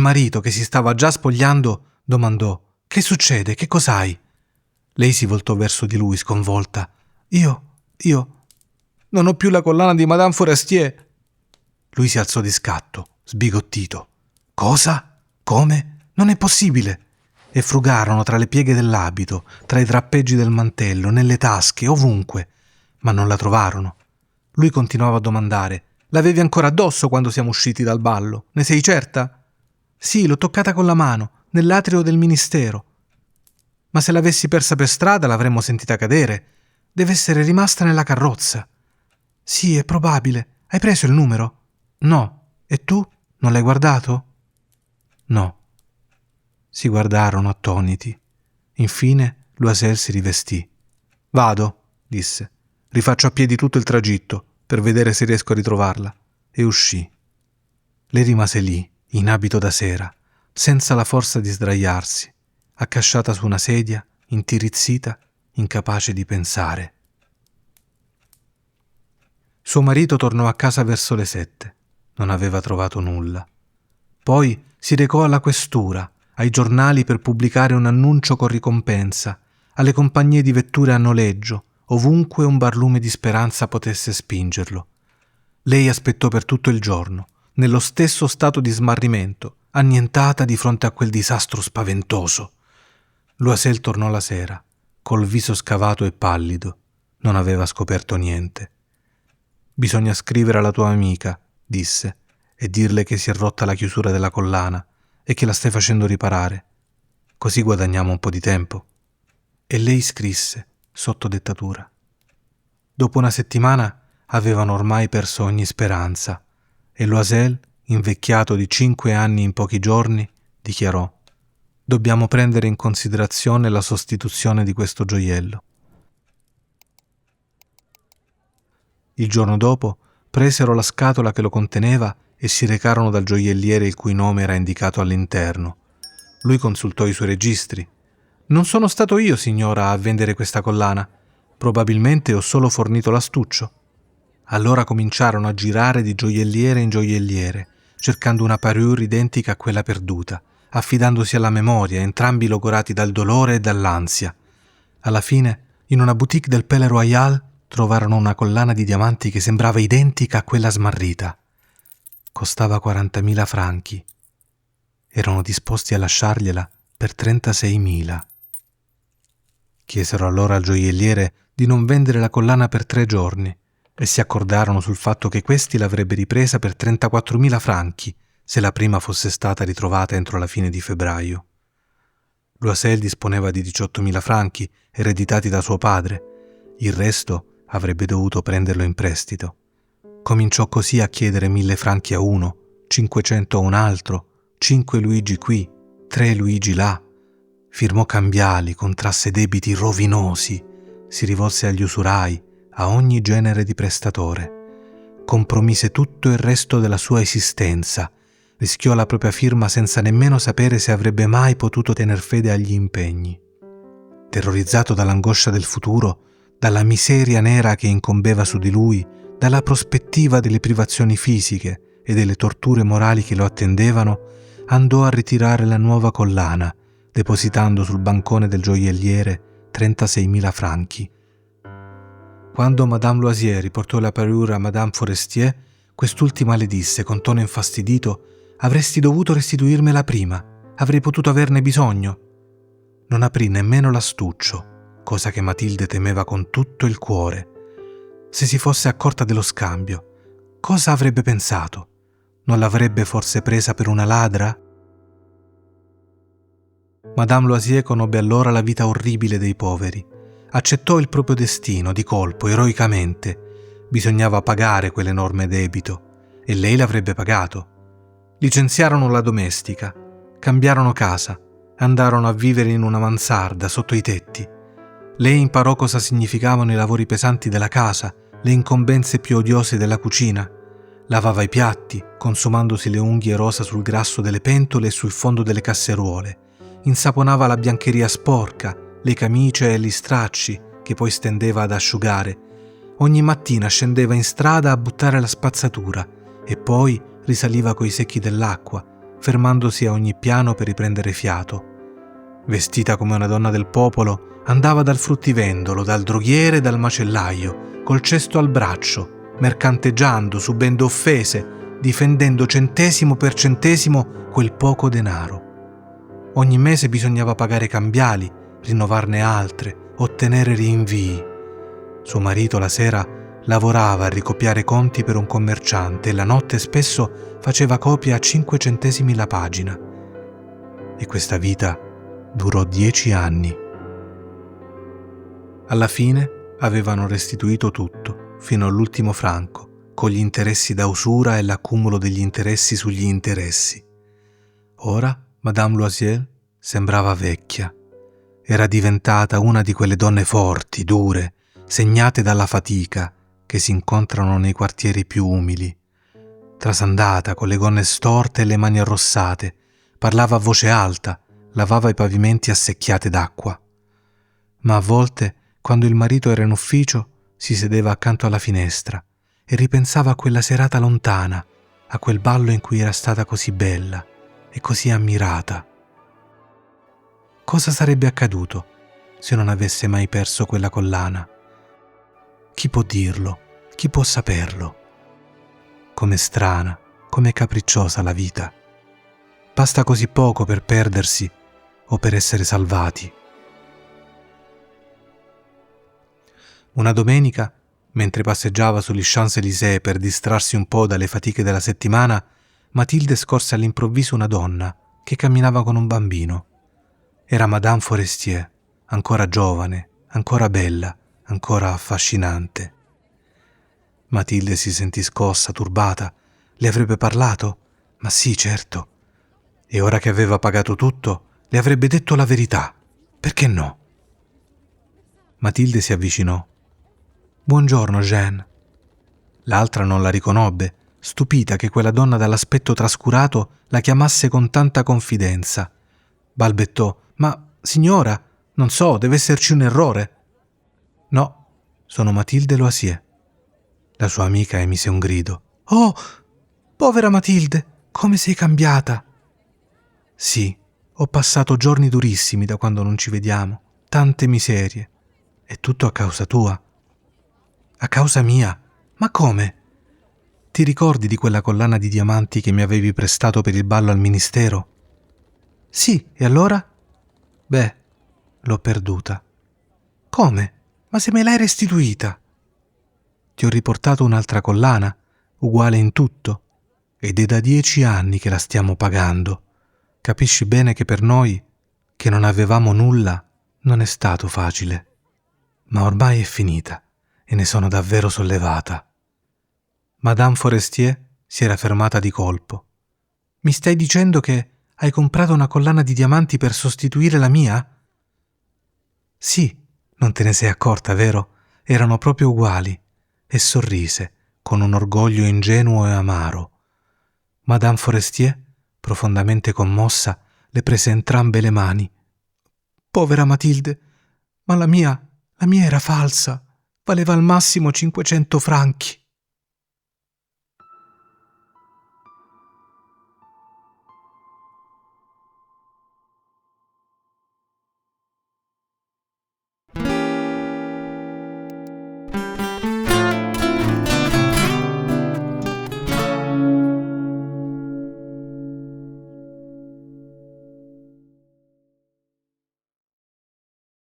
marito, che si stava già spogliando, domandò: «Che succede? Che cos'hai?» Lei si voltò verso di lui, sconvolta. Io non ho più la collana di Madame Forestier». Lui si alzò di scatto, sbigottito. «Cosa? Come? Non è possibile!» E frugarono tra le pieghe dell'abito, tra i drappeggi del mantello, nelle tasche, ovunque, ma non la trovarono. Lui continuava a domandare: «L'avevi ancora addosso quando siamo usciti dal ballo? Ne sei certa?» «Sì, l'ho toccata con la mano, nell'atrio del ministero». «Ma se l'avessi persa per strada l'avremmo sentita cadere. Deve essere rimasta nella carrozza». «Sì, è probabile. Hai preso il numero?» «No. E tu? Non l'hai guardato?» «No». Si guardarono attoniti. Infine Loisel si rivestì. «Vado», disse. «Rifaccio a piedi tutto il tragitto per vedere se riesco a ritrovarla». E uscì. Lei rimase lì, in abito da sera, senza la forza di sdraiarsi, accasciata su una sedia, intirizzita, incapace di pensare. Suo marito tornò a casa verso le 7. Non aveva trovato nulla. Poi si recò alla questura, ai giornali per pubblicare un annuncio con ricompensa, alle compagnie di vetture a noleggio, ovunque un barlume di speranza potesse spingerlo. Lei aspettò per tutto il giorno, nello stesso stato di smarrimento, annientata di fronte a quel disastro spaventoso. Loisel tornò la sera, col viso scavato e pallido. Non aveva scoperto niente. «Bisogna scrivere alla tua amica», disse, «e dirle che si è rotta la chiusura della collana e che la stai facendo riparare. Così guadagniamo un po' di tempo». E lei scrisse, sotto dettatura. Dopo una settimana avevano ormai perso ogni speranza e Loisel, invecchiato di 5 anni in pochi giorni, dichiarò: «Dobbiamo prendere in considerazione la sostituzione di questo gioiello». Il giorno dopo presero la scatola che lo conteneva e si recarono dal gioielliere il cui nome era indicato all'interno. Lui consultò i suoi registri. «Non sono stato io, signora, a vendere questa collana. Probabilmente ho solo fornito l'astuccio». Allora cominciarono a girare di gioielliere in gioielliere, cercando una parure identica a quella perduta, affidandosi alla memoria, entrambi logorati dal dolore e dall'ansia. Alla fine, in una boutique del Palais Royal, trovarono una collana di diamanti che sembrava identica a quella smarrita. Costava 40.000 franchi. Erano disposti a lasciargliela per 36.000. Chiesero allora al gioielliere di non vendere la collana per 3 giorni e si accordarono sul fatto che questi l'avrebbe ripresa per 34.000 franchi se la prima fosse stata ritrovata entro la fine di febbraio. Loisel disponeva di 18.000 franchi ereditati da suo padre. Il resto avrebbe dovuto prenderlo in prestito. Cominciò così a chiedere 1.000 franchi a uno, 500 a un altro, 5 Luigi qui, 3 Luigi là. Firmò cambiali, contrasse debiti rovinosi, si rivolse agli usurai, a ogni genere di prestatore. Compromise tutto il resto della sua esistenza, rischiò la propria firma senza nemmeno sapere se avrebbe mai potuto tener fede agli impegni. Terrorizzato dall'angoscia del futuro, dalla miseria nera che incombeva su di lui, dalla prospettiva delle privazioni fisiche e delle torture morali che lo attendevano, andò a ritirare la nuova collana, depositando sul bancone del gioielliere 36.000 franchi. Quando Madame Loisel riportò la parure a Madame Forestier, quest'ultima le disse con tono infastidito: «Avresti dovuto restituirmela prima, avrei potuto averne bisogno». Non aprì nemmeno l'astuccio, cosa che Matilde temeva con tutto il cuore. Se si fosse accorta dello scambio, cosa avrebbe pensato? Non l'avrebbe forse presa per una ladra? Madame Loisel conobbe allora la vita orribile dei poveri. Accettò il proprio destino di colpo, eroicamente. Bisognava pagare quell'enorme debito e lei l'avrebbe pagato. Licenziarono la domestica, cambiarono casa, andarono a vivere in una mansarda sotto i tetti. Lei imparò cosa significavano i lavori pesanti della casa, le incombenze più odiose della cucina. Lavava i piatti, consumandosi le unghie rosa sul grasso delle pentole e sul fondo delle casseruole. Insaponava la biancheria sporca, le camicie e gli stracci, che poi stendeva ad asciugare. Ogni mattina scendeva in strada a buttare la spazzatura e poi risaliva coi secchi dell'acqua, fermandosi a ogni piano per riprendere fiato. Vestita come una donna del popolo, andava dal fruttivendolo, dal droghiere e dal macellaio, col cesto al braccio, mercanteggiando, subendo offese, difendendo centesimo per centesimo quel poco denaro. Ogni mese bisognava pagare cambiali, rinnovarne altre, ottenere rinvii. Suo marito la sera lavorava a ricopiare conti per un commerciante e la notte spesso faceva copia a 5 centesimi la pagina. E questa vita durò 10 anni. Alla fine avevano restituito tutto, fino all'ultimo franco, con gli interessi da usura e l'accumulo degli interessi sugli interessi. Ora Madame Loisel sembrava vecchia. Era diventata una di quelle donne forti, dure, segnate dalla fatica, che si incontrano nei quartieri più umili. Trasandata, con le gonne storte e le mani arrossate, parlava a voce alta, lavava i pavimenti assecchiate d'acqua. Ma a volte, quando il marito era in ufficio, si sedeva accanto alla finestra e ripensava a quella serata lontana, a quel ballo in cui era stata così bella e così ammirata. Cosa sarebbe accaduto se non avesse mai perso quella collana? Chi può dirlo? Chi può saperlo? Com'è strana, com'è capricciosa la vita. Basta così poco per perdersi o per essere salvati. Una domenica, mentre passeggiava sugli Champs-Élysées per distrarsi un po' dalle fatiche della settimana, Mathilde scorse all'improvviso una donna che camminava con un bambino. Era Madame Forestier, ancora giovane, ancora bella, ancora affascinante. Mathilde si sentì scossa, turbata. Le avrebbe parlato? Ma sì, certo. E ora che aveva pagato tutto, le avrebbe detto la verità. Perché no? Mathilde si avvicinò. «Buongiorno, Jeanne». L'altra non la riconobbe, stupita che quella donna dall'aspetto trascurato la chiamasse con tanta confidenza. Balbettò: «Ma, signora, non so, deve esserci un errore». «No, sono Mathilde Loisier». La sua amica emise un grido. «Oh, povera Mathilde, come sei cambiata!» «Sì, ho passato giorni durissimi da quando non ci vediamo, tante miserie. È tutto a causa tua». «A causa mia? Ma come?» «Ti ricordi di quella collana di diamanti che mi avevi prestato per il ballo al ministero?» «Sì, e allora?» «Beh, l'ho perduta». «Come? Ma se me l'hai restituita?» «Ti ho riportato un'altra collana, uguale in tutto, ed è da 10 anni che la stiamo pagando. Capisci bene che per noi, che non avevamo nulla, non è stato facile. Ma ormai è finita e ne sono davvero sollevata». Madame Forestier si era fermata di colpo. «Mi stai dicendo che hai comprato una collana di diamanti per sostituire la mia?» «Sì, non te ne sei accorta, vero? Erano proprio uguali». E sorrise, con un orgoglio ingenuo e amaro. Madame Forestier, profondamente commossa, le prese entrambe le mani. «Povera Mathilde, ma la mia era falsa. Valeva al massimo 500 franchi».